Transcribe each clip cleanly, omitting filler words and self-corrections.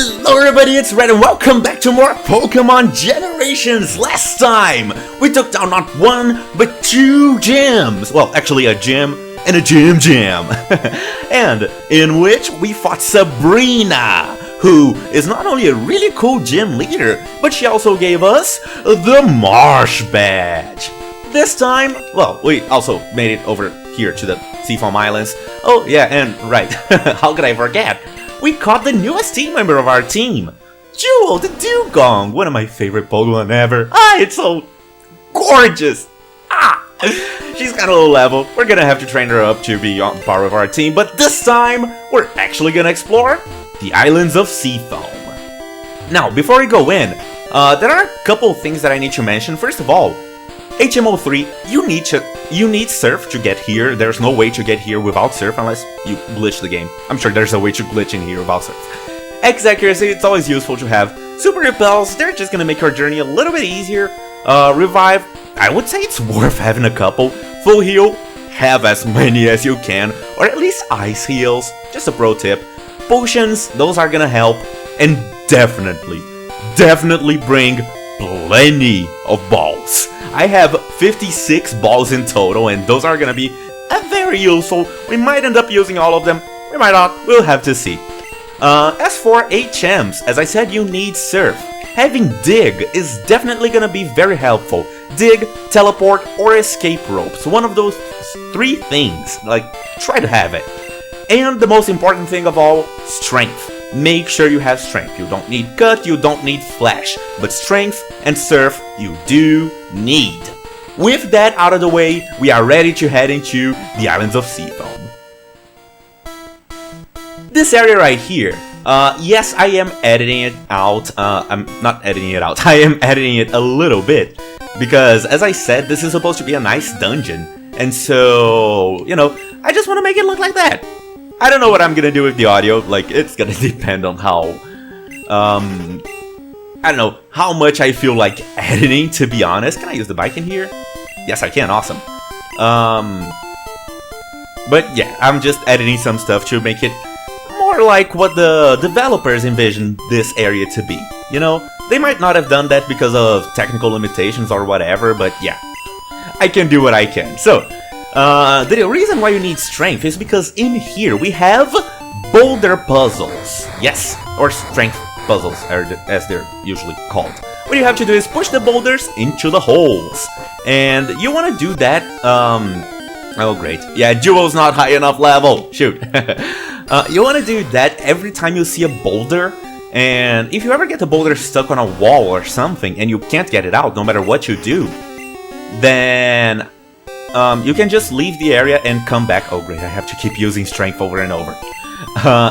Hello everybody, it's Red and welcome back to more Pokemon Generations! Last time, we took down not one, but two gyms! Well, actually a gym and a gym jam! And in which we fought Sabrina, who is not only a really cool gym leader, but she also gave us the Marsh Badge! This time, well, we also made it over here to the Seafoam Islands. Oh yeah, and right, how could I forget? We caught the newest team member of our team! Jewel, the Dugong! One of my favorite Pokemon ever! Ah, it's so gorgeous! Ah! She's kind of low level, we're gonna have to train her up to be on par with our team, but this time, we're actually gonna explore the Islands of Seafoam. Now, before we go in, there are a couple of things that I need to mention. First of all, HMO3, you need Surf to get here. There's no way to get here without Surf unless you glitch the game. I'm sure there's a way to glitch in here without Surf. X Accuracy, it's always useful to have. Super Repels, they're just gonna make our journey a little bit easier. Revive, I would say it's worth having a couple. Full Heal, have as many as you can, or at least Ice Heals, just a pro tip. Potions, those are gonna help, and definitely bring plenty of balls. I have 56 balls in total, and those are gonna be very useful. We might end up using all of them, we might not, we'll have to see. As for HMs, as I said, you need Surf. Having Dig is definitely gonna be very helpful. Dig, Teleport, or Escape Ropes. One of those three things, like, try to have it. And the most important thing of all, Strength. Make sure you have Strength. You don't need Cut, you don't need Flash, but Strength and Surf you do need. With that out of the way, we are ready to head into the Islands of Seafoam. This area right here, yes, I am editing it out. I'm not editing it out, I am editing it a little bit, because as I said, this is supposed to be a nice dungeon, and so, you know, I just want to make it look like that. I don't know what I'm gonna do with the audio, like, it's gonna depend on how, I don't know, how much I feel like editing, to be honest. Can I use the bike in here? Yes, I can, awesome. But yeah, I'm just editing some stuff to make it more like what the developers envisioned this area to be. You know, they might not have done that because of technical limitations or whatever, but yeah, I can do what I can. So, the reason why you need Strength is because in here we have boulder puzzles. Yes, or strength puzzles, as they're usually called. What you have to do is push the boulders into the holes. And you want to do that, oh great. Yeah, Jewel's not high enough level. Shoot. You want to do that every time you see a boulder. And if you ever get the boulder stuck on a wall or something and you can't get it out, no matter what you do, then you can just leave the area and come back. Oh great, I have to keep using Strength over and over.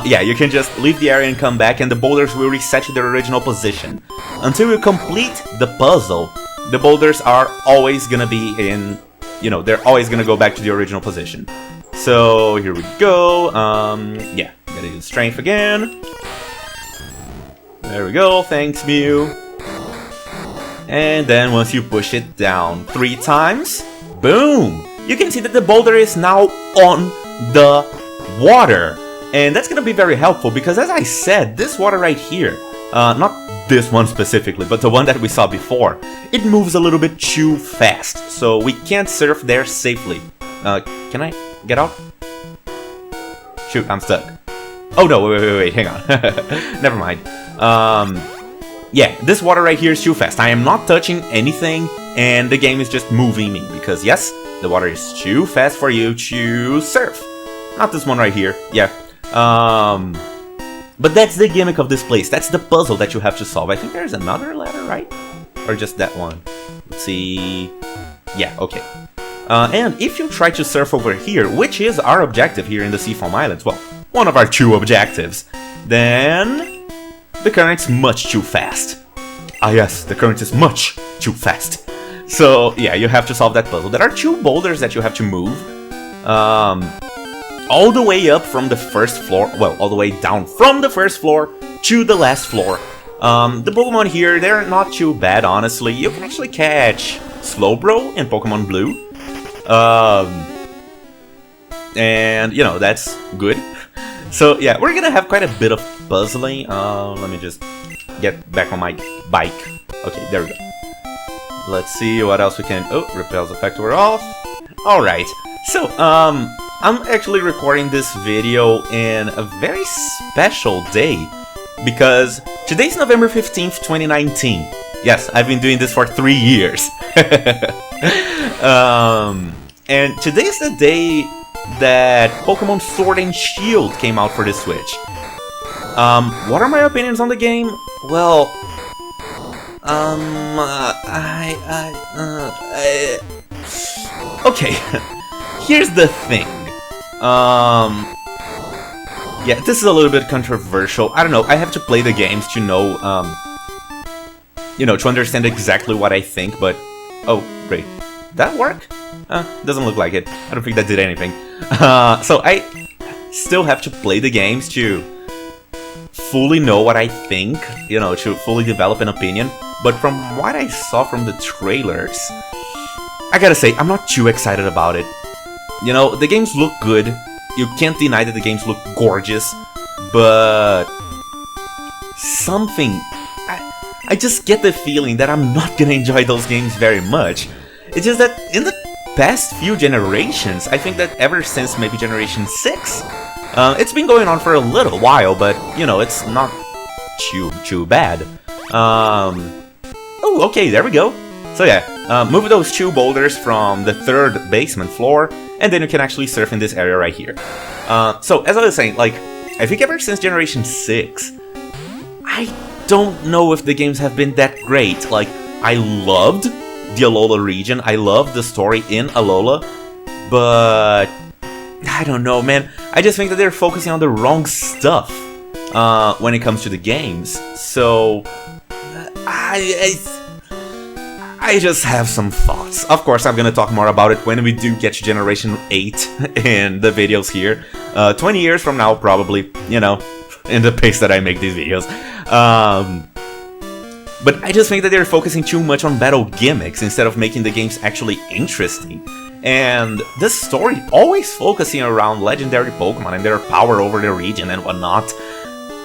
Yeah, you can just leave the area and come back, and the boulders will reset to their original position. Until you complete the puzzle, the boulders are always gonna be in, you know, they're always gonna go back to the original position. So here we go. Yeah, gotta use Strength again. There we go, thanks Mew. And then once you push it down 3 times, boom! You can see that the boulder is now on the water. And that's gonna be very helpful because, as I said, this water right here, not this one specifically, but the one that we saw before, it moves a little bit too fast. So we can't surf there safely. Can I get out? Shoot, I'm stuck. Oh no, wait, hang on. Never mind. Yeah, this water right here is too fast. I am not touching anything, and the game is just moving me, because yes, the water is too fast for you to surf. Not this one right here, yeah. But that's the gimmick of this place. That's the puzzle that you have to solve. I think there's another ladder, right? Or just that one? Let's see... Yeah, okay. And if you try to surf over here, which is our objective here in the Seafoam Islands, well, one of our 2 objectives, then the current's much too fast. Ah yes, the current is much too fast. So yeah, you have to solve that puzzle. There are 2 boulders that you have to move. All the way up from the first floor, well, all the way down from the first floor to the last floor. The Pokemon here, they're not too bad, honestly. You can actually catch Slowbro in Pokemon Blue. And, you know, that's good. So, yeah, we're gonna have quite a bit of puzzling. Let me just get back on my bike. Okay, there we go. Let's see what else we can... Oh, repels effect we're off. Alright, so, I'm actually recording this video in a very special day, because today's November 15th, 2019. Yes, I've been doing this for 3 years. And today's the day that Pokémon Sword and Shield came out for the Switch. What are my opinions on the game? Well, okay, here's the thing. Yeah, this is a little bit controversial. I don't know, I have to play the games to know, to understand exactly what I think, but... Oh, great. Did that work? Doesn't look like it. I don't think that did anything. So I still have to play the games to fully know what I think, to fully develop an opinion. But from what I saw from the trailers, I gotta say, I'm not too excited about it. The games look good. You can't deny that the games look gorgeous. But something... I just get the feeling that I'm not gonna enjoy those games very much. It's just that in the past few generations, I think that ever since maybe Generation 6, it's been going on for a little while, but, it's not too bad. Oh, okay, there we go. So yeah, move those 2 boulders from the 3rd basement floor, and then you can actually surf in this area right here. So, as I was saying, I think ever since Generation 6, I don't know if the games have been that great. I loved the Alola region, I loved the story in Alola, but I don't know, man. I just think that they're focusing on the wrong stuff when it comes to the games. So I just have some thoughts. Of course, I'm gonna talk more about it when we do get to Generation 8 in the videos here. 20 years from now, probably, in the pace that I make these videos. But I just think that they're focusing too much on battle gimmicks instead of making the games actually interesting. And this story always focusing around legendary Pokemon and their power over the region and whatnot.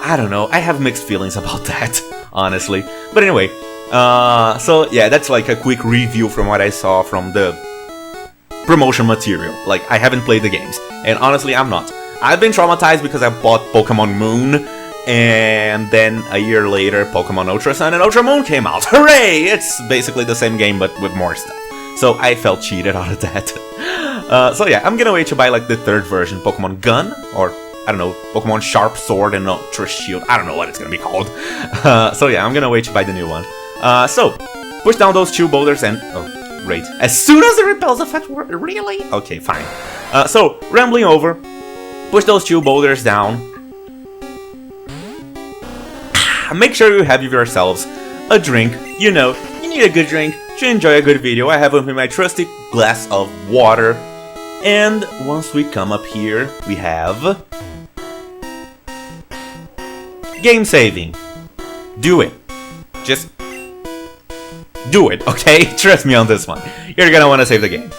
I don't know, I have mixed feelings about that, honestly. But anyway, so yeah, that's a quick review from what I saw from the promotion material. I haven't played the games, and honestly, I'm not. I've been traumatized because I bought Pokemon Moon, and then a year later, Pokemon Ultra Sun and Ultra Moon came out. Hooray! It's basically the same game, but with more stuff. So I felt cheated out of that. So yeah, I'm gonna wait to buy the 3rd version, Pokemon Gun, or I don't know, Pokemon Sharp Sword and Ultra Shield. I don't know what it's gonna be called. So yeah, I'm gonna wait to buy the new one. So, push down those 2 boulders and... Oh, great. As soon as the repels effect... Really? Okay, fine. So, rambling over. Push those 2 boulders down. Make sure you have yourselves a drink. You need a good drink to enjoy a good video. I have with me my trusty glass of water. And once we come up here, we have... Game saving. Do it. Just... do it, okay? Trust me on this one. You're gonna want to save the game.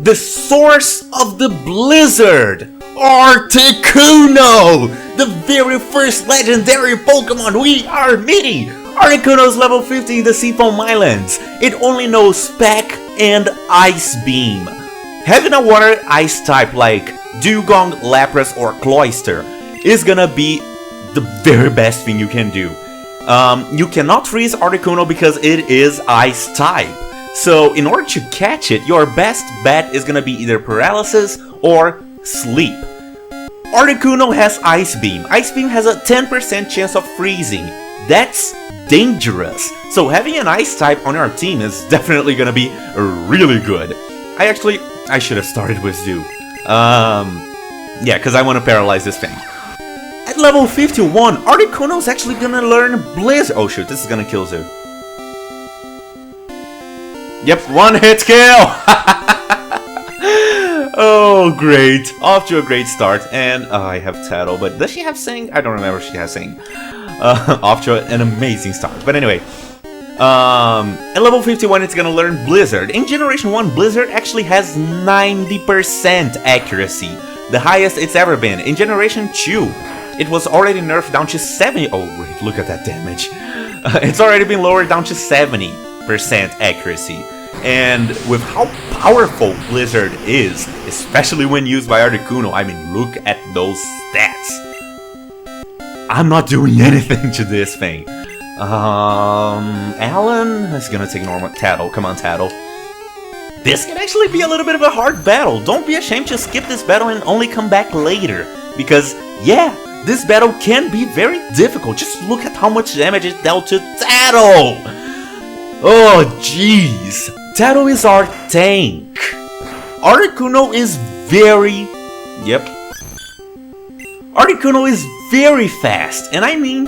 The source of the blizzard! Articuno! The very first legendary Pokemon we are meeting! Articuno's level 50 in the Seafoam Islands. It only knows Speck and Ice Beam. Having a water ice type like Dugong, Lapras, or Cloyster is gonna be the very best thing you can do. You cannot freeze Articuno because it is ice type. So in order to catch it, your best bet is gonna be either paralysis or sleep. Articuno has Ice Beam. Ice Beam has a 10% chance of freezing. That's dangerous. So having an ice type on your team is definitely gonna be really good. I should have started with Zoo. Yeah, because I want to paralyze this thing. At level 51, Articuno's actually gonna learn Blizzard. Oh shoot, this is gonna kill Zoo. Yep, 1-hit kill! Oh, great. Off to a great start. And I have Tattle, but does she have Sing? I don't remember if she has Sing. off to an amazing start. But anyway, at level 51, it's gonna learn Blizzard. In Generation 1, Blizzard actually has 90% accuracy, the highest it's ever been. In Generation 2, it was already nerfed down to 70. Oh, wait, look at that damage. It's already been lowered down to 70% accuracy. And with how powerful Blizzard is, especially when used by Articuno, I mean, look at those stats. I'm not doing anything to this thing. Alan is gonna take normal. Tattle, come on, Tattle. This can actually be a little bit of a hard battle. Don't be ashamed to skip this battle and only come back later. Because, yeah, this battle can be very difficult. Just look at how much damage it dealt to Tattle. Oh, jeez. Tattle is our tank. Articuno is very... Yep. Articuno is very fast, and I mean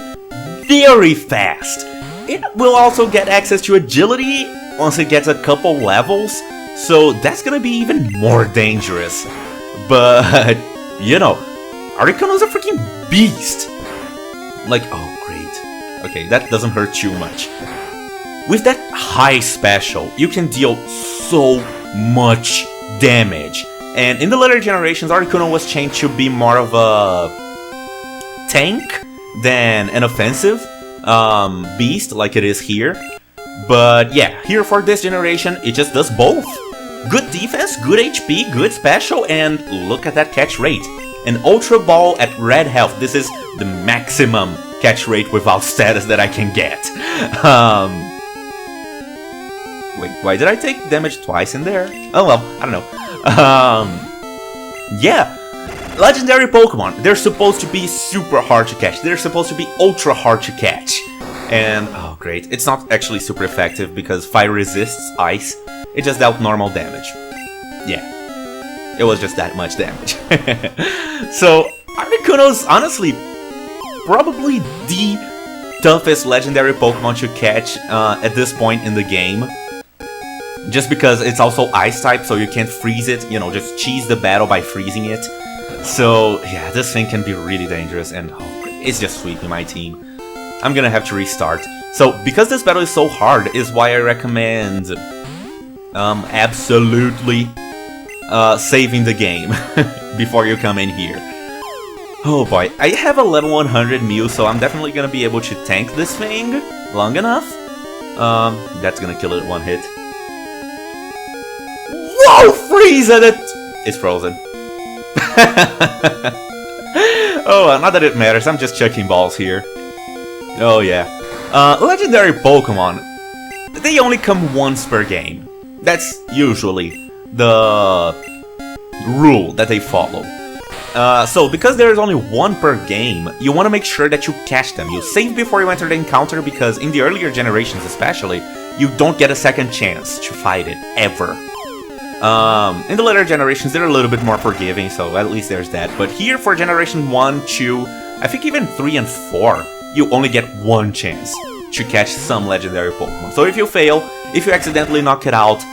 very fast. It will also get access to agility once it gets a couple levels, so that's gonna be even more dangerous. But, you know, Articuno's a freaking beast. Like, oh great. Okay, that doesn't hurt too much. With that high special, you can deal so much damage. And in the later generations, Articuno was changed to be more of a tank than an offensive beast like it is here. But yeah, here for this generation, it just does both. Good defense, good HP, good special, and look at that catch rate. An Ultra Ball at red health. This is the maximum catch rate without status that I can get. Wait, why did I take damage twice in there? Oh well, I don't know. Yeah, legendary Pokemon, they're supposed to be super hard to catch. They're supposed to be ultra hard to catch. And, oh great, it's not actually super effective because fire resists ice. It just dealt normal damage. Yeah, it was just that much damage. So, Articuno's honestly probably the toughest legendary Pokemon to catch at this point in the game. Just because it's also ice type, so you can't freeze it, you know, just cheese the battle by freezing it. So, yeah, this thing can be really dangerous, and oh, it's just sweeping my team. I'm gonna have to restart. So, because this battle is so hard, is why I recommend absolutely saving the game before you come in here. Oh boy, I have a level 100 Mew, so I'm definitely gonna be able to tank this thing long enough. That's gonna kill it one hit. Whoa, Frieza! It's frozen. Oh, not that it matters, I'm just checking balls here. Oh yeah. Legendary Pokemon, they only come once per game. That's usually the rule that they follow. So, because there is only one per game, you want to make sure that you catch them. You save before you enter the encounter, because in the earlier generations especially, you don't get a second chance to fight it, ever. In the later generations, they're a little bit more forgiving, so at least there's that. But here, for Generation 1, 2, I think even 3 and 4, you only get one chance to catch some legendary Pokemon. So if you fail, if you accidentally knock it out,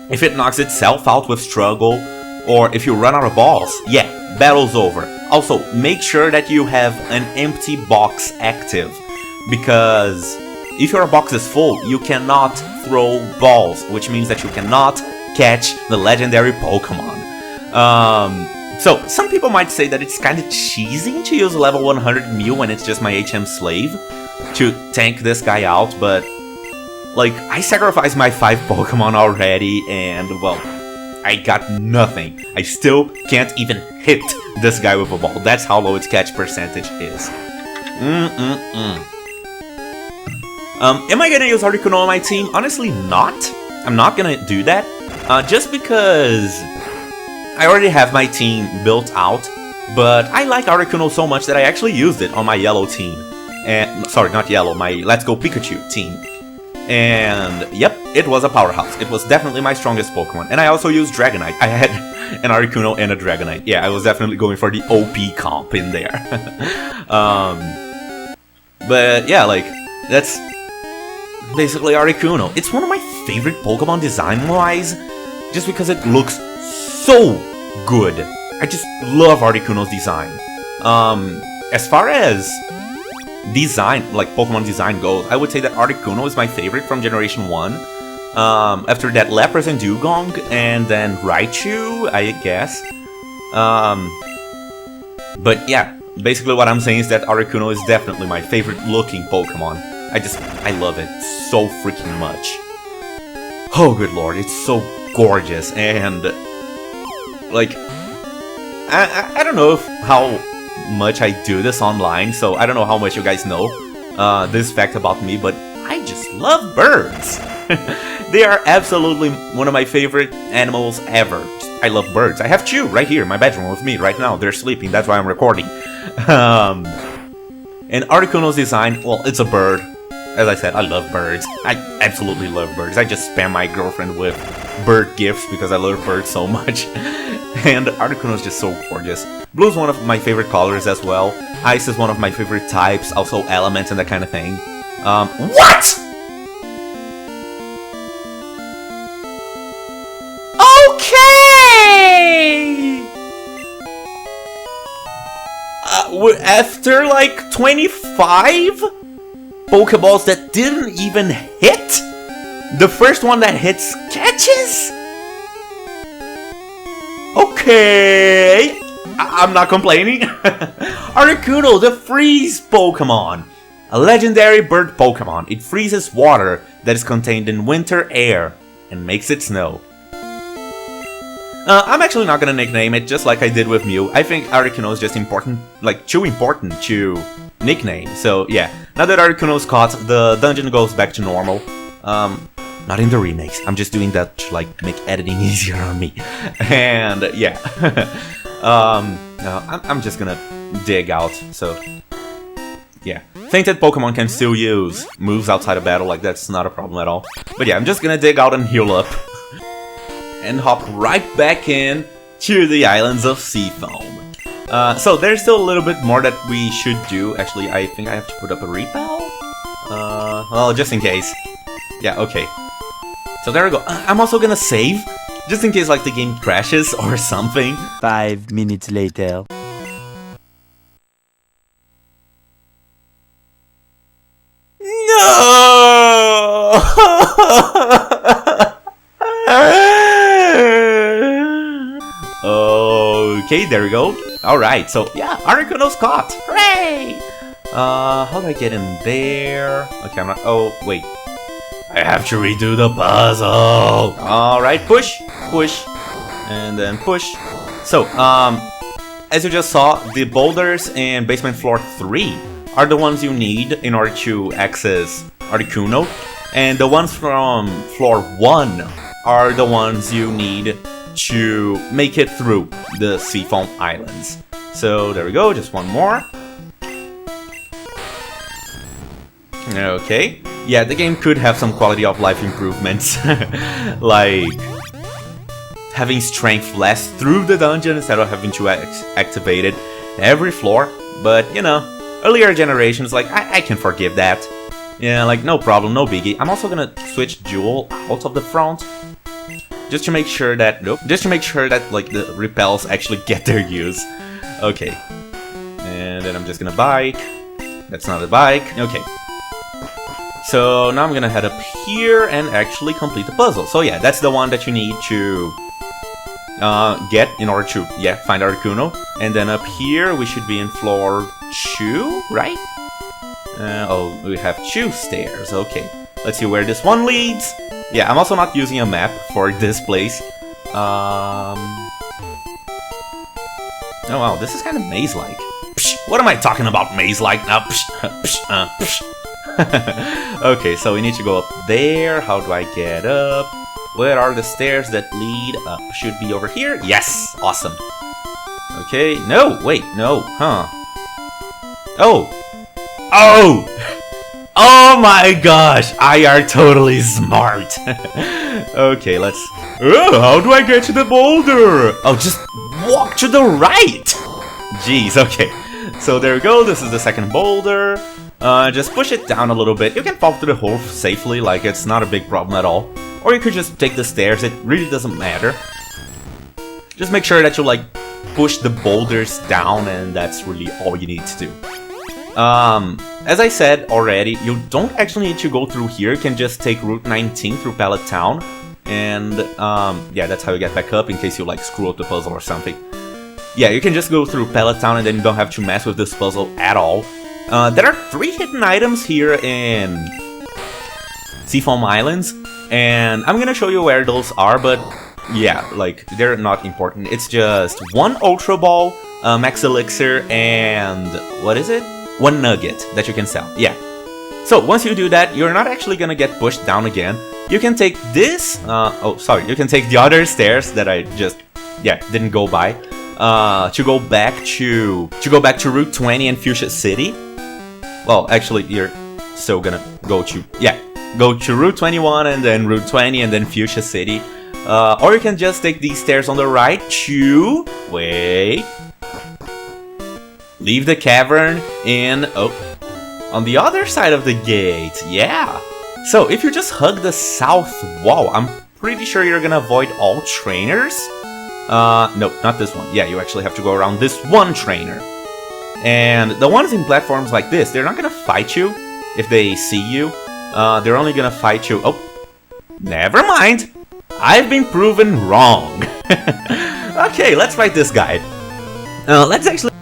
if it knocks itself out with struggle, or if you run out of balls, yeah, battle's over. Also, make sure that you have an empty box active, because if your box is full, you cannot throw balls, which means that you cannot catch the legendary Pokemon. So, some people might say that it's kind of cheesy to use level 100 Mew when it's just my HM slave to tank this guy out, but like, I sacrificed my 5 Pokemon already, and well, I got nothing. I still can't even hit this guy with a ball. That's how low its catch percentage is. Am I gonna use Articuno on my team? Honestly, not. I'm not gonna do that. Just because I already have my team built out, but I like Articuno so much that I actually used it on my yellow team. And, sorry, not yellow, my Let's Go Pikachu team. And, yep, it was a powerhouse. It was definitely my strongest Pokemon. And I also used Dragonite. I had an Articuno and a Dragonite. Yeah, I was definitely going for the OP comp in there. But, yeah, like, that's basically Articuno. It's one of my favorite Pokemon design-wise, just because it looks so good. I just love Articuno's design. As far as design, like Pokemon design goes, I would say that Articuno is my favorite from Generation 1. After that, Lapras and Dugong, and then Raichu, I guess. But yeah, basically what I'm saying is that Articuno is definitely my favorite looking Pokemon. I love it so freaking much. Oh, good lord, it's so gorgeous, and like, I don't know how much I do this online, so I don't know how much you guys know this fact about me, but I just love birds. They are absolutely one of my favorite animals ever. I love birds. I have two right here in my bedroom with me right now. They're sleeping, that's why I'm recording. And Articuno's design, well, it's a bird. As I said, I love birds. I absolutely love birds. I just spam my girlfriend with bird gifts because I love birds so much. And Articuno is just so gorgeous. Blue is one of my favorite colors as well. Ice is one of my favorite types, also elements and that kind of thing. What?! Okay! We're after like 25 Pokeballs that didn't even hit? The first one that hits catches? Okay, I'm not complaining. Articuno, the freeze Pokemon. A legendary bird Pokemon. It freezes water that is contained in winter air and makes it snow. I'm actually not gonna nickname it just like I did with Mew. I think Articuno is just important, like too important to nickname. So yeah, now that Articuno's caught, the dungeon goes back to normal. Not in the remakes. I'm just doing that to like make editing easier on me. And yeah, no, I'm just gonna dig out. So yeah, Fainted Pokemon can still use moves outside of battle. Like that's not a problem at all. But yeah, I'm just gonna dig out and heal up. And hop right back in to the Islands of Seafoam. So there's still a little bit more that we should do. Actually, I think I have to put up a repel. Well, just in case. Yeah, okay. So there we go. I'm also gonna save, just in case like the game crashes or something. 5 minutes later. No! Okay, there we go. Alright, so yeah, Articuno's caught. Hooray! How do I get in there? Okay, I'm not. Oh, wait. I have to redo the puzzle. Alright, push, push, and then push. So, as you just saw, the boulders in basement floor 3 are the ones you need in order to access Articuno, and the ones from floor 1 are the ones you need to make it through the Seafoam Islands. So there we go, just one more. Okay, yeah, the game could have some quality of life improvements, like having strength last through the dungeon instead of having to activate it every floor, but you know, earlier generations, like, I can forgive that. Yeah, like, no problem, no biggie. I'm also gonna switch Jewel out of the front, just to make sure that, like, the repels actually get their use. Okay. And then I'm just gonna bike. That's not a bike. Okay. So now I'm gonna head up here and actually complete the puzzle. So yeah, that's the one that you need to get in order to, yeah, find Articuno. And then up here, we should be in floor 2, right? Oh, we have 2 stairs. Okay. Let's see where this one leads. Yeah, I'm also not using a map for this place. Oh wow, this is kind of maze-like. What am I talking about maze-like now? Okay, so we need to go up there. How do I get up? Where are the stairs that lead up? Should be over here? Yes! Awesome. Okay, no, wait, no, huh. Oh! Oh! Oh my gosh, I are totally smart. Okay, let's... Oh, how do I get to the boulder? Oh, just walk to the right. Jeez, okay. So there we go, this is the second boulder. Just push it down a little bit. You can fall through the hole safely, like it's not a big problem at all. Or you could just take the stairs, it really doesn't matter. Just make sure that you like push the boulders down, and that's really all you need to do. As I said already, you don't actually need to go through here. You can just take Route 19 through Pallet Town. And, yeah, that's how you get back up in case you, like, screw up the puzzle or something. Yeah, you can just go through Pallet Town and then you don't have to mess with this puzzle at all. There are 3 hidden items here in Seafoam Islands. And I'm gonna show you where those are, but yeah, like, they're not important. It's just 1 Ultra Ball, Max Elixir, and what is it? 1 Nugget that you can sell. Yeah. So once you do that, you're not actually gonna get pushed down again. You can take this, you can take the other stairs that I just, yeah, didn't go by, to go back to Route 20 and Fuchsia City. Well, actually, you're still gonna go to Route 21 and then Route 20 and then Fuchsia City. Or you can just take these stairs on the right to, leave the cavern on the other side of the gate. Yeah. So if you just hug the south wall, I'm pretty sure you're gonna avoid all trainers. No, not this one. Yeah, you actually have to go around this one trainer. And the ones in platforms like this, they're not gonna fight you if they see you. They're only gonna fight you. Oh, never mind. I've been proven wrong. Okay, let's write this guide. Let's actually...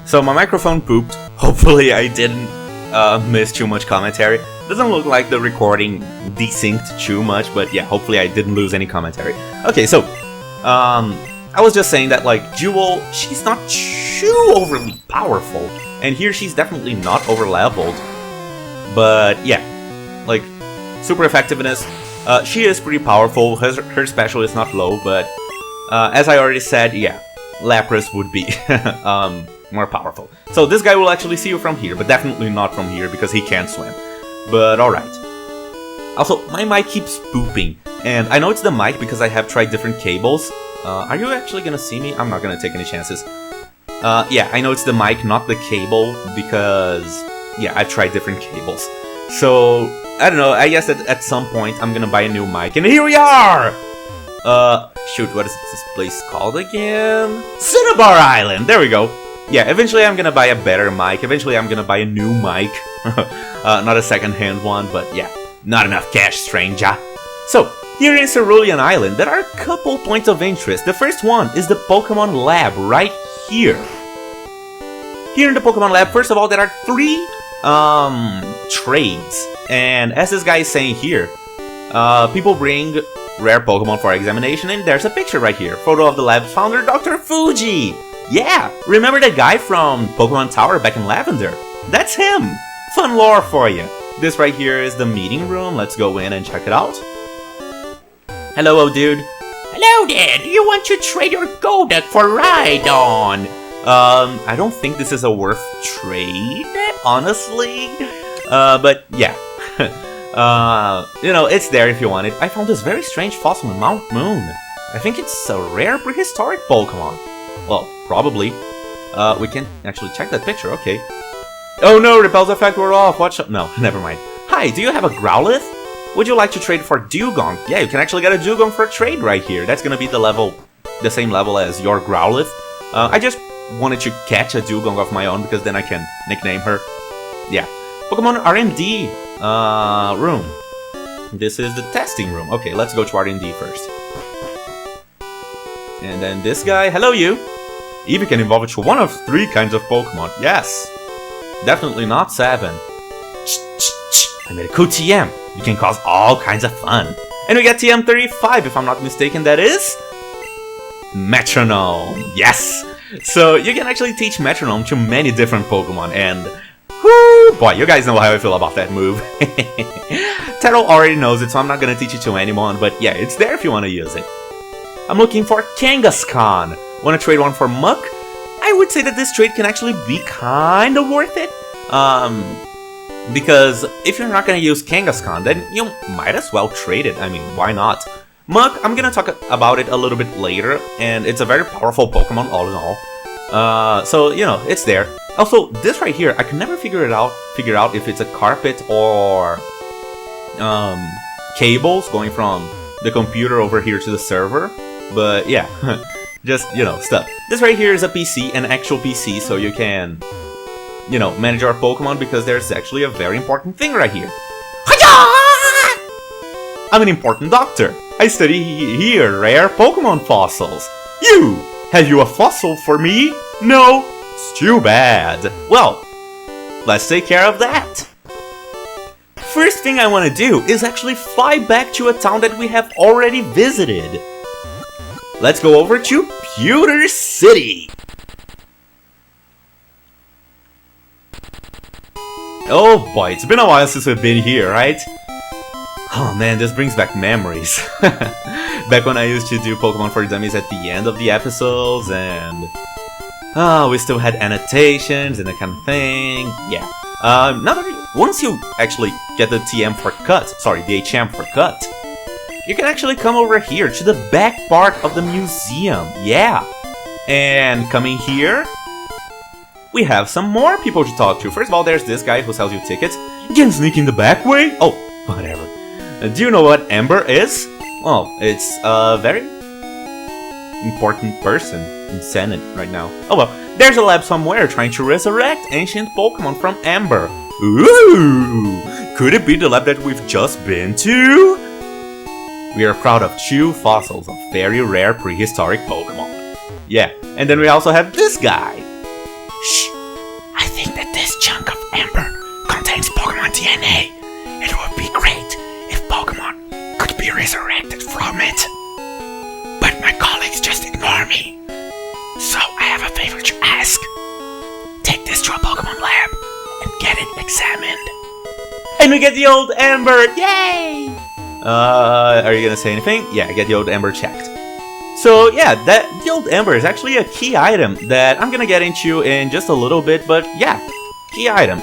So my microphone pooped. Hopefully I didn't miss too much commentary. Doesn't look like the recording desynced too much, but yeah, hopefully I didn't lose any commentary. Okay, so I was just saying that, like, Jewel, she's not too overly powerful, and here she's definitely not over-leveled. But yeah, like, super effectiveness. She is pretty powerful. Her special is not low, but as I already said, yeah, Lapras would be more powerful. So this guy will actually see you from here, but definitely not from here because he can't swim. But alright. Also, my mic keeps pooping, and I know it's the mic because I have tried different cables. Are you actually gonna see me? I'm not gonna take any chances. Yeah, I know it's the mic, not the cable, because, yeah, I've tried different cables. So, I don't know, I guess that at some point I'm gonna buy a new mic, and here we are! Shoot, what is this place called again? Cinnabar Island! There we go. Yeah, eventually I'm gonna buy a better mic, eventually I'm gonna buy a new mic. Not a second-hand one, but yeah, not enough cash, stranger. So, here in Cerulean Island, there are a couple points of interest. The first one is the Pokémon Lab right here. Here in the Pokémon Lab, first of all, there are 3 trades. And as this guy is saying here, people bring rare Pokémon for examination, and there's a picture right here. Photo of the lab's founder, Dr. Fuji. Yeah, remember that guy from Pokémon Tower back in Lavender? That's him. Fun lore for you. This right here is the meeting room. Let's go in and check it out. Hello, old dude. Hello there. Do you want to trade your Golduck for Rhydon? I don't think this is a worth trade, honestly. But yeah. You know, it's there if you want it. I found this very strange fossil in Mount Moon. I think it's a rare prehistoric Pokemon. Well, probably. We can actually check that picture, okay. Oh no, Repel's effect wore off. Watch. No, never mind. Hi, do you have a Growlithe? Would you like to trade for Dugong? Yeah, you can actually get a Dugong for a trade right here. That's gonna be the same level as your Growlithe. I just wanted to catch a Dugong of my own because then I can nickname her. Yeah. Pokemon R&D room. This is the testing room. Okay, let's go to R&D first. And then this guy. Hello, you. Eevee can evolve into one of 3 kinds of Pokemon. Yes. Definitely not 7. I made a cool TM. You can cause all kinds of fun. And we get TM35, if I'm not mistaken, that is... Metronome. Yes! So you can actually teach Metronome to many different Pokemon, and... Whoo! Boy, you guys know how I feel about that move. Taro already knows it, so I'm not gonna teach it to anyone, but yeah, it's there if you want to use it. I'm looking for Kangaskhan. Want to trade one for Muck? I would say that this trade can actually be kind of worth it. Because if you're not going to use Kangaskhan, then you might as well trade it. I mean, why not? Muck, I'm going to talk about it a little bit later, and it's a very powerful Pokemon all in all. So, you know, it's there. Also, this right here, I can never figure out if it's a carpet or cables going from the computer over here to the server. But yeah, just, you know, stuff. This right here is a PC, an actual PC, so you can you know, manage our Pokemon because there's actually a very important thing right here. I'm an important doctor. I study here rare Pokemon fossils. Have you a fossil for me? No? It's too bad. Well, let's take care of that. First thing I want to do is actually fly back to a town that we have already visited. Let's go over to Pewter City. Oh boy, it's been a while since we've been here, right? Oh man, this brings back memories. Back when I used to do Pokemon for Dummies at the end of the episodes, and we still had annotations and that kind of thing. Yeah. Now that once you actually get the TM for cut, sorry, the HM for cut, you can actually come over here to the back part of the museum. Yeah. And coming here, we have some more people to talk to. First of all, there's this guy who sells you tickets. You can sneak in the back way? Oh, whatever. Do you know what Ember is? Well, it's a very important person in Senate right now. Oh well, there's a lab somewhere trying to resurrect ancient Pokemon from Ember. Ooh! Could it be the lab that we've just been to? We are proud of 2 fossils of very rare prehistoric Pokemon. Yeah, and then we also have this guy. Shh! I think that this chunk of Ember contains Pokemon DNA. It would be great if Pokemon could be resurrected from it. But my colleagues just ignore me. So I have a favor to ask. Take this to a Pokemon lab and get it examined. And we get the old Ember! Yay! Are you gonna say anything? Yeah, get the old Ember checked. So yeah, the old Ember is actually a key item that I'm gonna get into in just a little bit, but yeah, key item.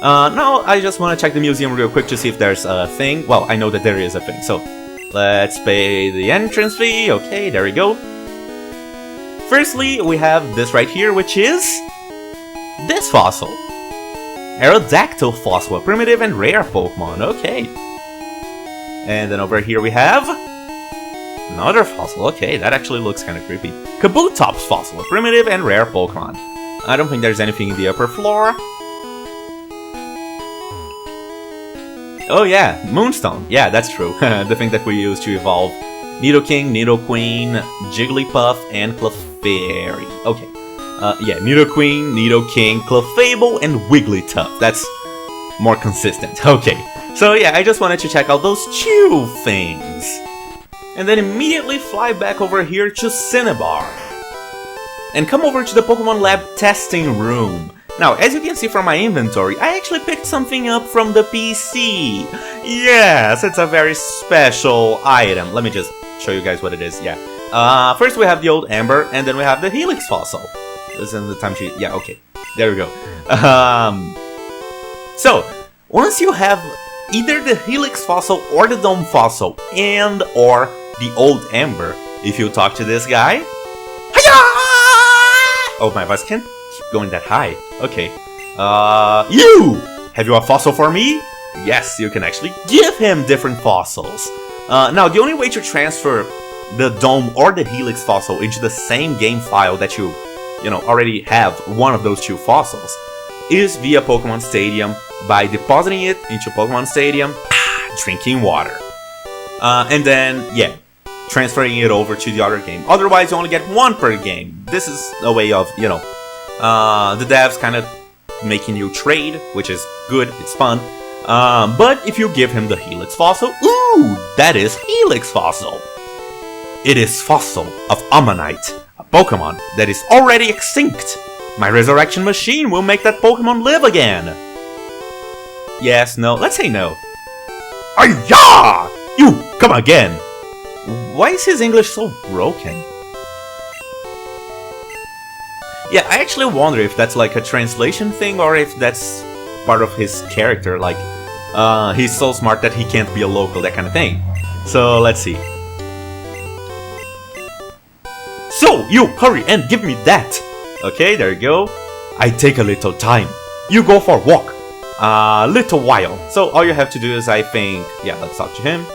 Now I just want to check the museum real quick to see if there's a thing. Well, I know that there is a thing, so let's pay the entrance fee. Okay, there we go. Firstly, we have this right here, which is this fossil. Aerodactyl fossil, a primitive and rare Pokemon. Okay. And then over here we have another fossil. Okay, that actually looks kind of creepy. Kabutops fossil, a primitive and rare Pokemon. I don't think there's anything in the upper floor. Oh yeah, Moonstone. Yeah, that's true. The thing that we use to evolve Nidoking, Nidoqueen, Jigglypuff, and Clefairy. Okay. Yeah, Nidoqueen, Nidoking, Clefable, and Wigglytuff. That's more consistent. Okay. So yeah, I just wanted to check out those 2 things. And then immediately fly back over here to Cinnabar. And come over to the Pokemon Lab testing room. Now, as you can see from my inventory, I actually picked something up from the PC. Yes, it's a very special item. Let me just show you guys what it is. Yeah. First we have the old Ember, and then we have the Helix fossil. This is the time sheet. Yeah, okay. There we go. So, once you have either the Helix fossil or the Dome fossil and or the old Ember, if you talk to this guy... Oh, my voice can't keep going that high. Okay. Have you a fossil for me? Yes, you can actually give him different fossils. Now, the only way to transfer the Dome or the Helix fossil into the same game file that you already have one of those 2 fossils is via Pokemon Stadium by depositing it into Pokemon Stadium, drinking water. And then, yeah, transferring it over to the other game. Otherwise, you only get 1 per game. This is a way of, the devs kind of making you trade, which is good, it's fun. But if you give him the Helix fossil, ooh, that is Helix fossil. It is fossil of Ammonite, a Pokemon that is already extinct. My resurrection machine will make that Pokemon live again. Yes, no, let's say no. Ayah! You come again! Why is his English so broken? Yeah, I actually wonder if that's like a translation thing or if that's part of his character, like, he's so smart that he can't be a local, that kind of thing. So, let's see. So, you, hurry and give me that! Okay, there you go. I take a little time. You go for a walk. A little while. So, all you have to do is, I think... Yeah, let's talk to him.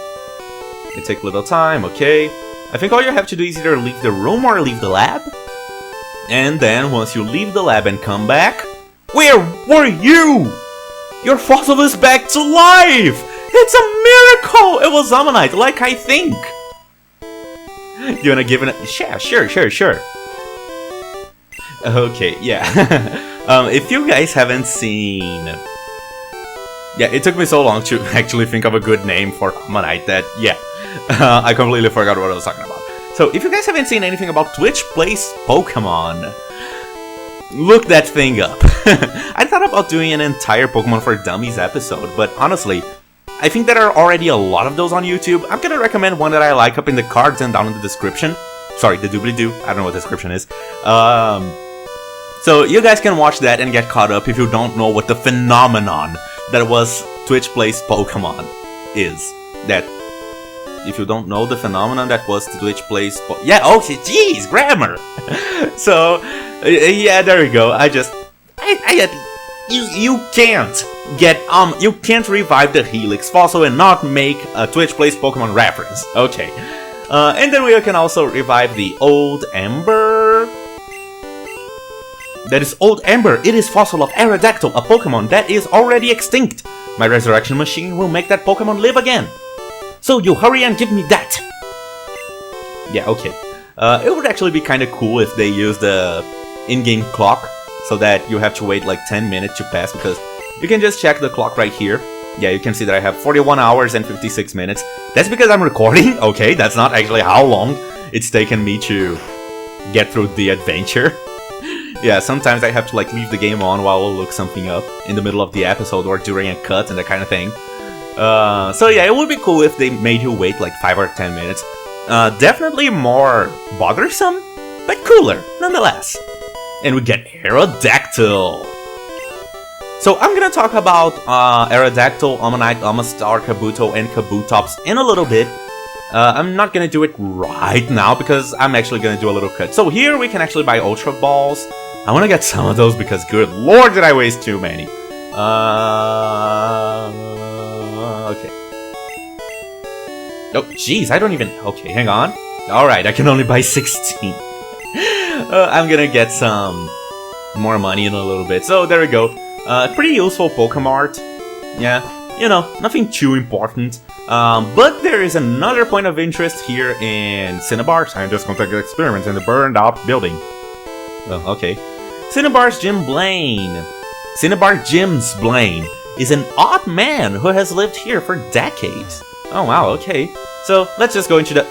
It takes a little time, okay. I think all you have to do is either leave the room or leave the lab. And then, once you leave the lab and come back... Where were you? Your fossil is back to life! It's a miracle! It was Ammonite, like I think. You wanna give it a... Yeah, sure. Okay, yeah. If you guys haven't seen... Yeah, it took me so long to actually think of a good name for Ammonite that, yeah. I completely forgot what I was talking about. So, if you guys haven't seen anything about Twitch Plays Pokémon, look that thing up. I thought about doing an entire Pokémon for Dummies episode, but honestly, I think there are already a lot of those on YouTube. I'm gonna recommend one that I like up in the cards and down in the description. Sorry, the doobly-doo. I don't know what the description is. So you guys can watch that and get caught up if you don't know what the phenomenon that was Twitch Plays Pokémon is. That, if you don't know the phenomenon that was Twitch Plays yeah, oh, jeez, grammar! So, yeah, there we go. You can't get, you can't revive the Helix fossil and not make a Twitch Plays Pokemon reference. Okay. And then we can also revive the Old Ember. That is Old Ember. It is fossil of Aerodactyl, a Pokemon that is already extinct. My resurrection machine will make that Pokemon live again. So you hurry and give me that. Yeah, okay. It would actually be kind of cool if they used the in-game clock, so that you have to wait like 10 minutes to pass, because you can just check the clock right here. Yeah, you can see that I have 41 hours and 56 minutes. That's because I'm recording. Okay, that's not actually how long it's taken me to get through the adventure. Yeah, sometimes I have to like leave the game on while I look something up in the middll of the episode or during a cut and that kind of thing. So yeah, it would be cool if they made you wait like 5 or 10 minutes. Definitely more bothersome, but cooler nonetheless. And we get Aerodactyl. So I'm gonna talk about Aerodactyl, Ammonite, Amistar, Kabuto, and Kabutops in a little bit. I'm not gonna do it right now because I'm actually gonna do a little cut. So here we can actually buy Ultra Balls. I wanna get some of those because good lord did I waste too many. Okay. Oh, jeez, I don't even... Okay, hang on. Alright, I can only buy 16. I'm gonna get some more money in a little bit. So, there we go. Pretty useful Pokemart. Yeah, you know, nothing too important. But there is another point of interest here in Cinnabar. Scientists conducted experiments in the burned-out building. Oh, okay. Cinnabar's Jim Blaine. Cinnabar Jim's Blaine is an odd man who has lived here for decades. Oh, wow, okay. So, let's just go into the...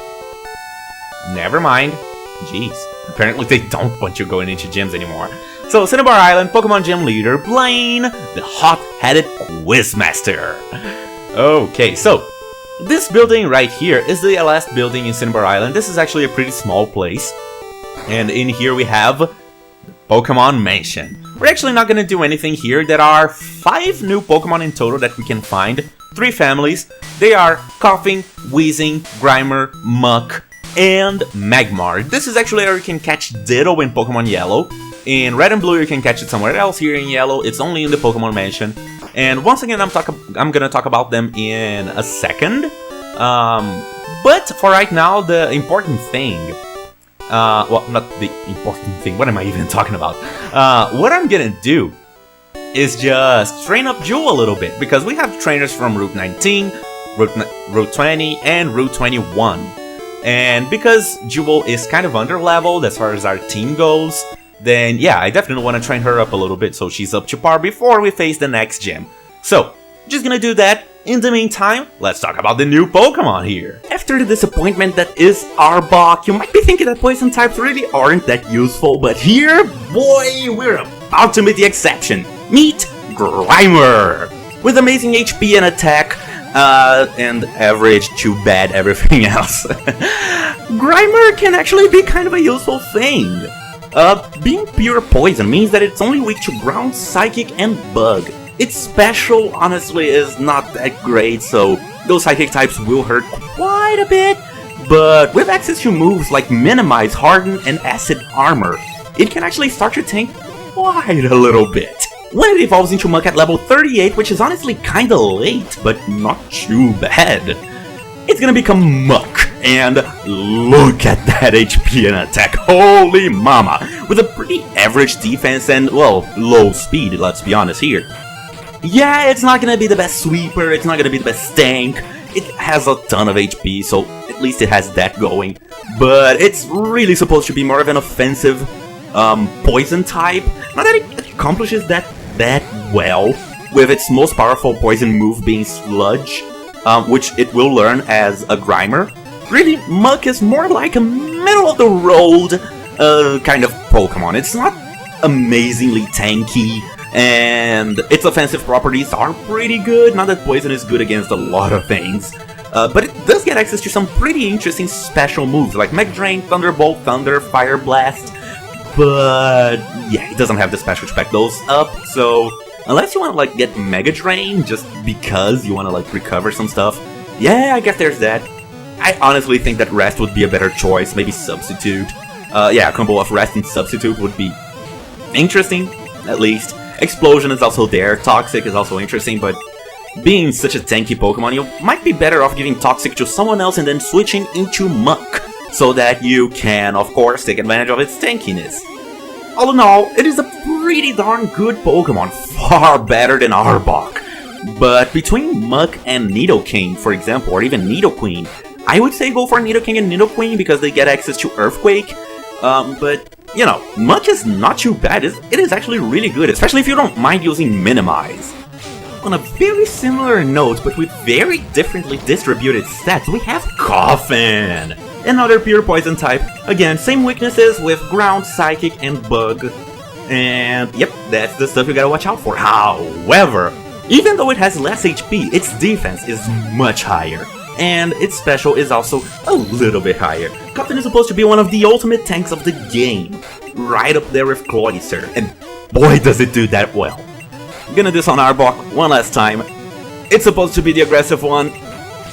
Never mind. Jeez. Apparently they don't want you going into gyms anymore. So, Cinnabar Island, Pokemon Gym Leader, Blaine, the hot-headed Quizmaster. Okay, so, this building right here is the last building in Cinnabar Island. This is actually a pretty small place. And in here we have Pokemon Mansion. We're actually not going to do anything here. There are 5 new Pokemon in total that we can find. 3 families. They are Coughing, Wheezing, Grimer, Muck, and Magmar. This is actually where you can catch Ditto in Pokemon Yellow. In Red and Blue you can catch it somewhere else. Here in Yellow it's only in the Pokemon Mansion. And once again I'm gonna talk about them in a second. But for right now the important thing... well, not the important thing, what am I even talking about? What I'm gonna do is just train up Jewel a little bit, because we have trainers from Route 19, Route 20, and Route 21. And because Jewel is kind of underleveled as far as our team goes, then yeah, I definitely want to train her up a little bit so she's up to par before we face the next gym. So, just gonna do that. In the meantime, let's talk about the new Pokemon here. After the disappointment that is Arbok, you might be thinking that poison types really aren't that useful, but here, boy, we're about to meet the exception. Meet Grimer! With amazing HP and attack, and average too bad everything else. Grimer can actually be kind of a useful thing. Being pure poison means that it's only weak to ground, psychic, and bug. Its special, honestly, is not that great, so those psychic types will hurt quite a bit. But with access to moves like Minimize, Harden, and Acid Armor, it can actually start your tank quite a little bit. When it evolves into Muck at level 38, which is honestly kinda late, but not too bad, it's gonna become Muck. And look at that HP and attack, holy mama! With a pretty average defense and, well, low speed, let's be honest here. Yeah, it's not gonna be the best sweeper, it's not gonna be the best tank, it has a ton of HP, so at least it has that going. But it's really supposed to be more of an offensive poison type. Not that it accomplishes that well, with its most powerful poison move being Sludge, which it will learn as a Grimer. Really, Muck is more like a middle-of-the-road kind of Pokemon. It's not amazingly tanky, and its offensive properties are pretty good. Not that Poison is good against a lot of things, but it does get access to some pretty interesting special moves, like Mega Drain, Thunderbolt, Thunder, Fire Blast, but yeah, it doesn't have the special to back those up, so unless you want to, like, get Mega Drain just because you want to, like, recover some stuff, yeah, I guess there's that. I honestly think that Rest would be a better choice, maybe Substitute. Yeah, a combo of Rest and Substitute would be interesting, at least. Explosion is also there, Toxic is also interesting, but being such a tanky Pokemon, you might be better off giving Toxic to someone else and then switching into Muck, so that you can, of course, take advantage of its tankiness. All in all, it is a pretty darn good Pokemon, far better than Arbok. But between Muck and Nidoking, for example, or even Nidoqueen, I would say go for Nidoking and Nidoqueen because they get access to Earthquake. But, you know, Muck is not too bad. It is actually really good, especially if you don't mind using Minimize. On a very similar note, but with very differently distributed stats, we have Coffin! Another pure poison type. Again, same weaknesses with Ground, Psychic, and Bug. And, yep, that's the stuff you gotta watch out for. However, even though it has less HP, its defense is much higher. And its special is also a little bit higher. Coffin is supposed to be one of the ultimate tanks of the game, right up there with Cloyster, and boy does it do that well. Gonna do this on Arbok one last time. It's supposed to be the aggressive one.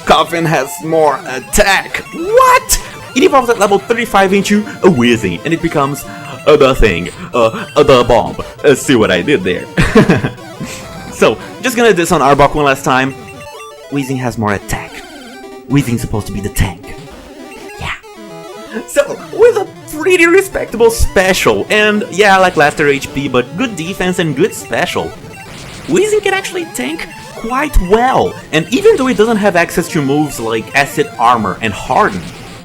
Coffin has more attack. What? It evolves at level 35 into a Weezing, and it becomes the thing, the bomb. See what I did there? So, just gonna do this on Arbok one last time. Weezing has more attack. Weezing's supposed to be the tank. Yeah. So, with a pretty respectable special, and yeah, like lackluster HP, but good defense and good special, Weezing can actually tank quite well. And even though it doesn't have access to moves like Acid Armor and Harden,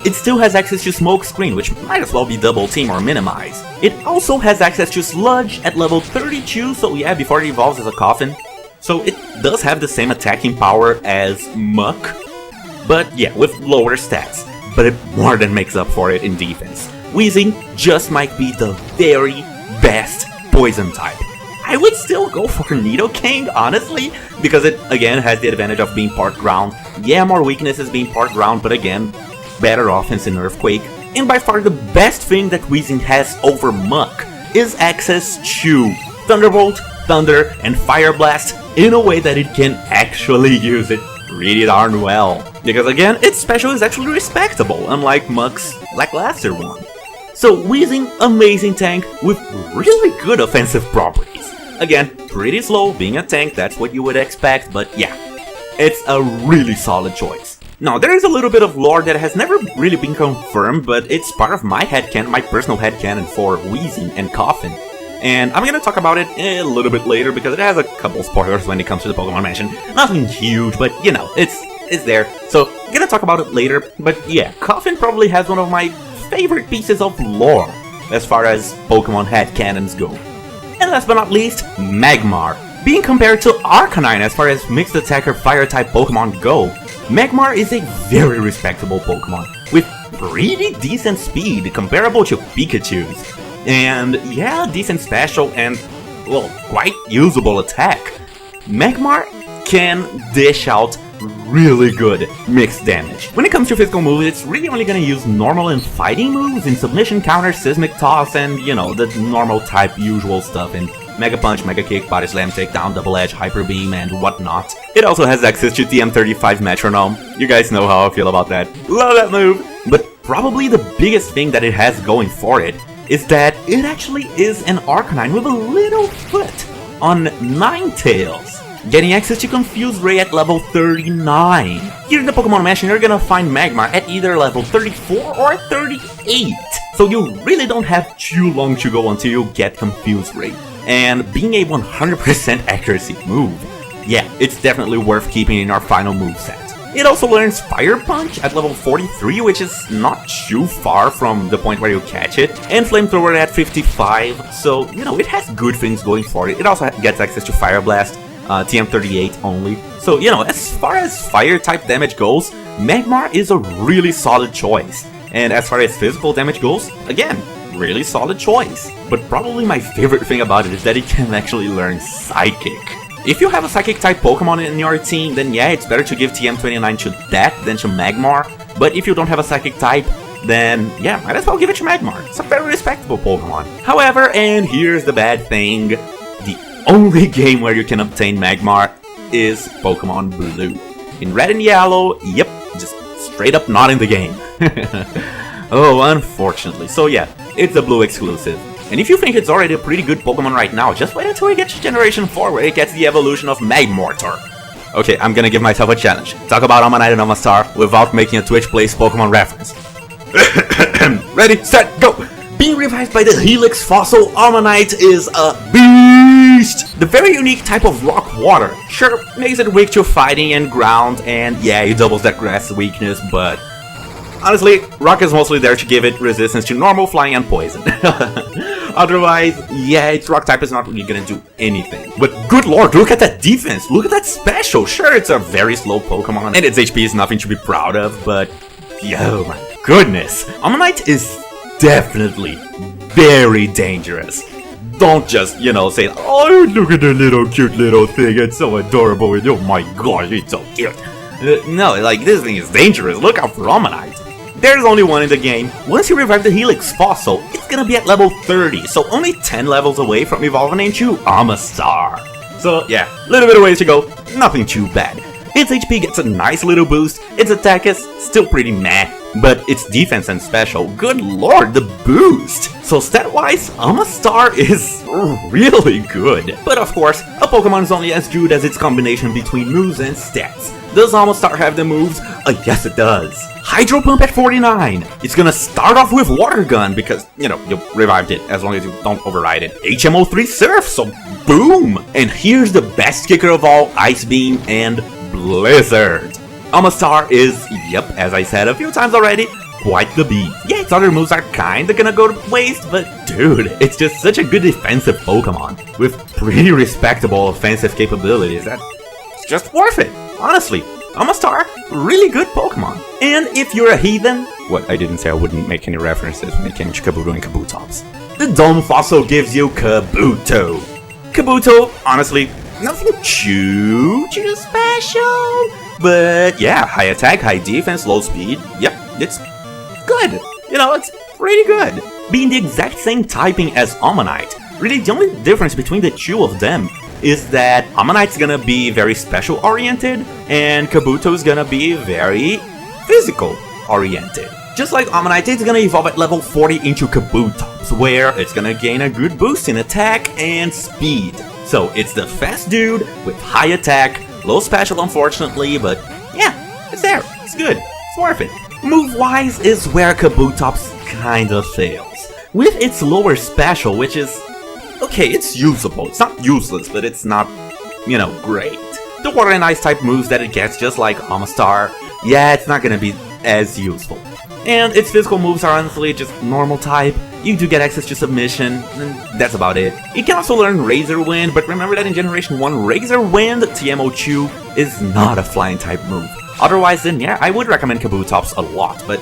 it still has access to Smoke Screen, which might as well be Double Team or Minimize. It also has access to Sludge at level 32, so yeah, before it evolves as a Coffin. So it does have the same attacking power as Muck, but yeah, with lower stats. But it more than makes up for it in defense. Weezing just might be the very best poison type. I would still go for Nidoking, honestly, because it, again, has the advantage of being part ground. Yeah, more weaknesses being part ground, but again, better offense in Earthquake. And by far the best thing that Weezing has over Muck is access to Thunderbolt, Thunder, and Fire Blast in a way that it can actually use it really darn well. Because again, its special is actually respectable, unlike Muck's lackluster one. So Weezing, amazing tank with really good offensive properties. Again, pretty slow, being a tank, that's what you would expect, but yeah, it's a really solid choice. Now, there is a little bit of lore that has never really been confirmed, but it's part of my headcanon, my personal headcanon for Weezing and Coffin. And I'm gonna talk about it a little bit later because it has a couple spoilers when it comes to the Pokemon Mansion. Nothing huge, but you know, it's there. So, I'm gonna talk about it later, but yeah, Coffin probably has one of my favorite pieces of lore as far as Pokemon headcanons go. And last but not least, Magmar. Being compared to Arcanine as far as mixed attacker fire-type Pokemon go, Magmar is a very respectable Pokemon, with pretty decent speed comparable to Pikachu's. And yeah, decent special and, well, quite usable attack. Magmar can dish out really good mixed damage. When it comes to physical moves, it's really only gonna use normal and fighting moves in Submission, Counter, Seismic Toss, and, you know, the normal type usual stuff in Mega Punch, Mega Kick, Body Slam, Takedown, Double Edge, Hyper Beam, and whatnot. It also has access to TM35 Metronome. You guys know how I feel about that. Love that move! But probably the biggest thing that it has going for it is that it actually is an Arcanine with a little foot on Ninetales. getting access to Confuse Ray at level 39. Here in the Pokemon Mansion, you're gonna find Magmar at either level 34 or 38. So you really don't have too long to go until you get Confuse Ray. And being a 100% accuracy move, yeah, it's definitely worth keeping in our final moveset. It also learns Fire Punch at level 43, which is not too far from the point where you catch it, and Flamethrower at 55, so, you know, it has good things going for it. It also gets access to Fire Blast, TM38 only. So, you know, as far as fire-type damage goes, Magmar is a really solid choice. And as far as physical damage goes, again, really solid choice. But probably my favorite thing about it is that it can actually learn Psychic. If you have a Psychic-type Pokemon in your team, then yeah, it's better to give TM29 to that than to Magmar. But if you don't have a Psychic-type, then yeah, might as well give it to Magmar. It's a very respectable Pokemon. However, and here's the bad thing, the only game where you can obtain Magmar is Pokemon Blue. In Red and Yellow, yep, just straight up not in the game. Oh, unfortunately. So yeah, it's a Blue exclusive. And if you think it's already a pretty good Pokemon right now, just wait until we get to Generation 4 where it gets the evolution of Magmortar. Okay, I'm gonna give myself a challenge. Talk about Ammonite and Omastar without making a Twitch Plays Pokemon reference. Ready, set, go! Being revived by the Helix Fossil, Ammonite is a beast! The very unique type of rock water. Sure, makes it weak to fighting and ground, and yeah, it doubles that grass weakness, but honestly, rock is mostly there to give it resistance to normal, flying, and poison. Otherwise, yeah, its rock type is not really gonna do anything. But good lord, look at that defense! Look at that special! Sure, it's a very slow Pokemon, and its HP is nothing to be proud of, but yo, my goodness! Ammonite is definitely very dangerous. Don't just, you know, say, oh, look at the little cute little thing, it's so adorable, and oh my god, it's so cute. No, like, this thing is dangerous, look out for Ammonite. There's only one in the game. Once you revive the Helix Fossil, it's gonna be at level 30, so only 10 levels away from evolving into Omastar. So yeah, a little bit of ways to go, nothing too bad. Its HP gets a nice little boost, its attack is still pretty meh, but its defense and special, good lord, the boost! So stat-wise, Omastar is really good. But of course, a Pokemon is only as good as its combination between moves and stats. Does Omastar have the moves? Yes it does. Hydro Pump at 49. It's gonna start off with Water Gun because, you know, you revived it as long as you don't override it. HMO3 Surf, so boom! And here's the best kicker of all, Ice Beam and Blizzard. Omastar is, yep, as I said a few times already, quite the beast. Yeah, its other moves are kinda gonna go to waste, but dude, it's just such a good defensive Pokemon with pretty respectable offensive capabilities that it's just worth it, honestly. Omastar, really good Pokemon. And if you're a heathen, what, I didn't say I wouldn't make any references when it came to Kabuto and Kabutops. The Dome Fossil gives you Kabuto. Kabuto, honestly, nothing too special. But yeah, high attack, high defense, low speed, yep, it's good. You know, it's pretty good. Being the exact same typing as Ammonite, really the only difference between the two of them is that Ammonite's gonna be very special oriented and Kabuto's gonna be very physical oriented. Just like Ammonite, it's gonna evolve at level 40 into Kabutops, where it's gonna gain a good boost in attack and speed. So it's the fast dude with high attack, low special unfortunately, but yeah, it's there, it's good, it's worth it. Move-wise is where Kabutops kinda fails. With its lower special, which is, okay, it's usable, it's not useless, but it's not, you know, great. The Water and Ice type moves that it gets, just like Omastar, yeah, it's not gonna be as useful. And its physical moves are honestly just normal type. You do get access to Submission, and that's about it. You can also learn Razor Wind, but remember that in Generation 1, Razor Wind, TMO2, is not a flying type move. Otherwise, then yeah, I would recommend Kabutops a lot, but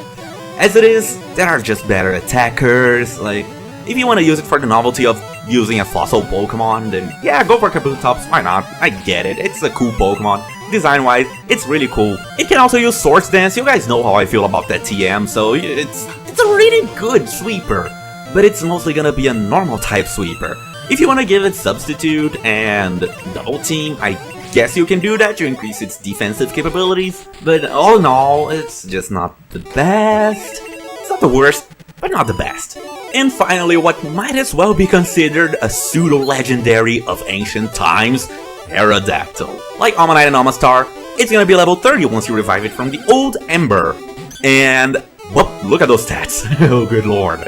as it is, there are just better attackers. Like, if you want to use it for the novelty of using a fossil Pokemon, then yeah, go for Kabutops, why not? I get it, it's a cool Pokemon. Design-wise, it's really cool. It can also use Swords Dance, you guys know how I feel about that TM, so it's a really good sweeper. But it's mostly gonna be a normal type sweeper. If you want to give it Substitute and Double Team, I guess you can do that to increase its defensive capabilities. But all in all, it's just not the best. It's not the worst, but not the best. And finally, what might as well be considered a pseudo-legendary of ancient times, Aerodactyl. Like Almanite and Almastar, it's gonna be level 30 once you revive it from the old Ember. And, whoop, look at those stats. Oh, good lord.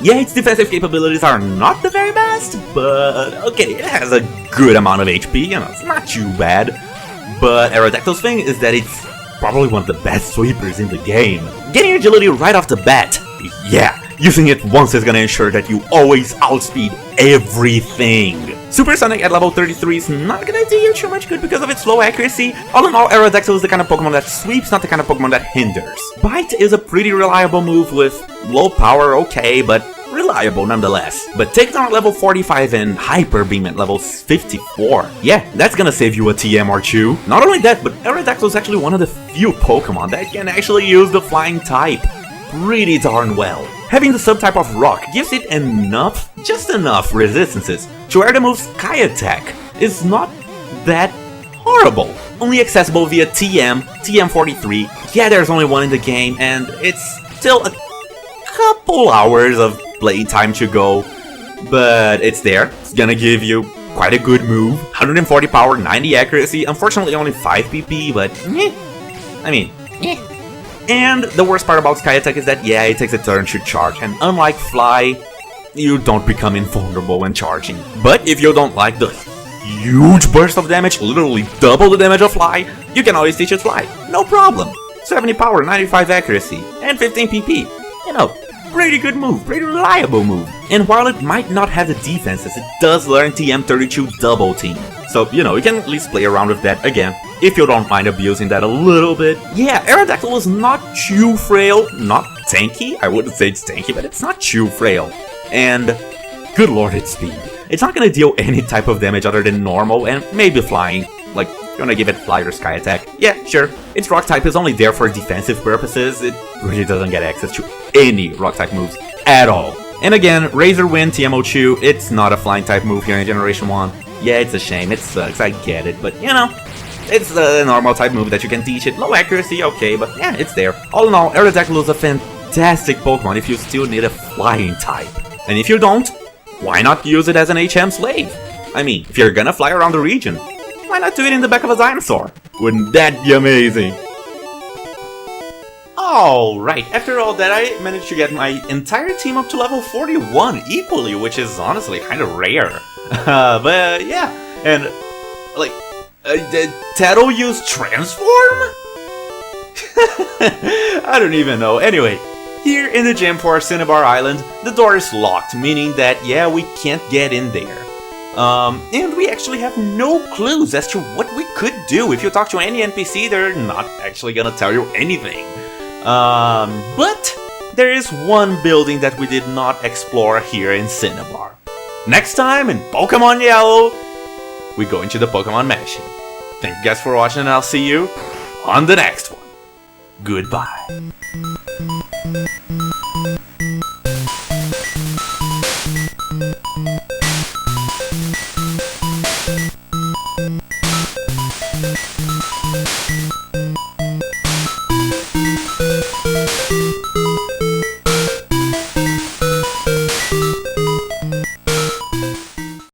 Yeah, its defensive capabilities are not the very best, but okay, it has a good amount of HP, you know, it's not too bad. But Aerodactyl's thing is that it's probably one of the best sweepers in the game. Getting agility right off the bat, yeah, using it once is gonna ensure that you always outspeed everything. Supersonic at level 33 is not gonna do you too much good because of its low accuracy. All in all, Aerodactyl is the kind of Pokemon that sweeps, not the kind of Pokemon that hinders. Bite is a pretty reliable move with low power, okay, but reliable nonetheless. But Takedown at level 45 and Hyper Beam at level 54. Yeah, that's gonna save you a TM or two. Not only that, but Aerodactyl is actually one of the few Pokemon that can actually use the flying type pretty darn well. Having the subtype of Rock gives it enough, just enough resistances to where the move Sky Attack is not that horrible. Only accessible via TM, TM43. Yeah, there's only one in the game, and it's still a couple hours of playtime to go, but it's there. It's gonna give you quite a good move. 140 power, 90 accuracy, unfortunately only 5 PP, but I mean, And the worst part about Sky Attack is that, yeah, it takes a turn to charge, and unlike Fly, you don't become invulnerable when charging. But if you don't like the huge burst of damage, literally double the damage of Fly, you can always teach it Fly, no problem. 70 power, 95 accuracy, and 15 PP. You know, pretty good move, pretty reliable move. And while it might not have the defenses, it does learn TM32 Double Team. So, you know, you can at least play around with that again, if you don't mind abusing that a little bit. Yeah, Aerodactyl is not too frail, not tanky. I wouldn't say it's tanky, but it's not too frail. And, good lord, its speed. It's not gonna deal any type of damage other than normal and maybe flying. Like, you're gonna give it Fly or Sky Attack. Yeah, sure. Its Rock type is only there for defensive purposes. It really doesn't get access to any Rock type moves at all. And again, Razor Wind TM02, it's not a flying type move here in Generation 1. Yeah, it's a shame, it sucks, I get it, but you know, it's a normal type move that you can teach it. Low accuracy, okay, but yeah, it's there. All in all, Aerodactyl is a fantastic Pokemon if you still need a flying type. And if you don't, why not use it as an HM slave? I mean, if you're gonna fly around the region, why not do it in the back of a dinosaur? Wouldn't that be amazing? Alright, after all that, I managed to get my entire team up to level 41 equally, which is honestly kind of rare. But yeah, and like, did Tato use Transform? I don't even know. Anyway, here in the gym for Cinnabar Island, the door is locked, meaning that, yeah, we can't get in there. And we actually have no clues as to what we could do. If you talk to any NPC, they're not actually gonna tell you anything. But there is one building that we did not explore here in Cinnabar. Next time in Pokemon Yellow, we go into the Pokemon Mansion. Thank you guys for watching, and I'll see you on the next one. Goodbye.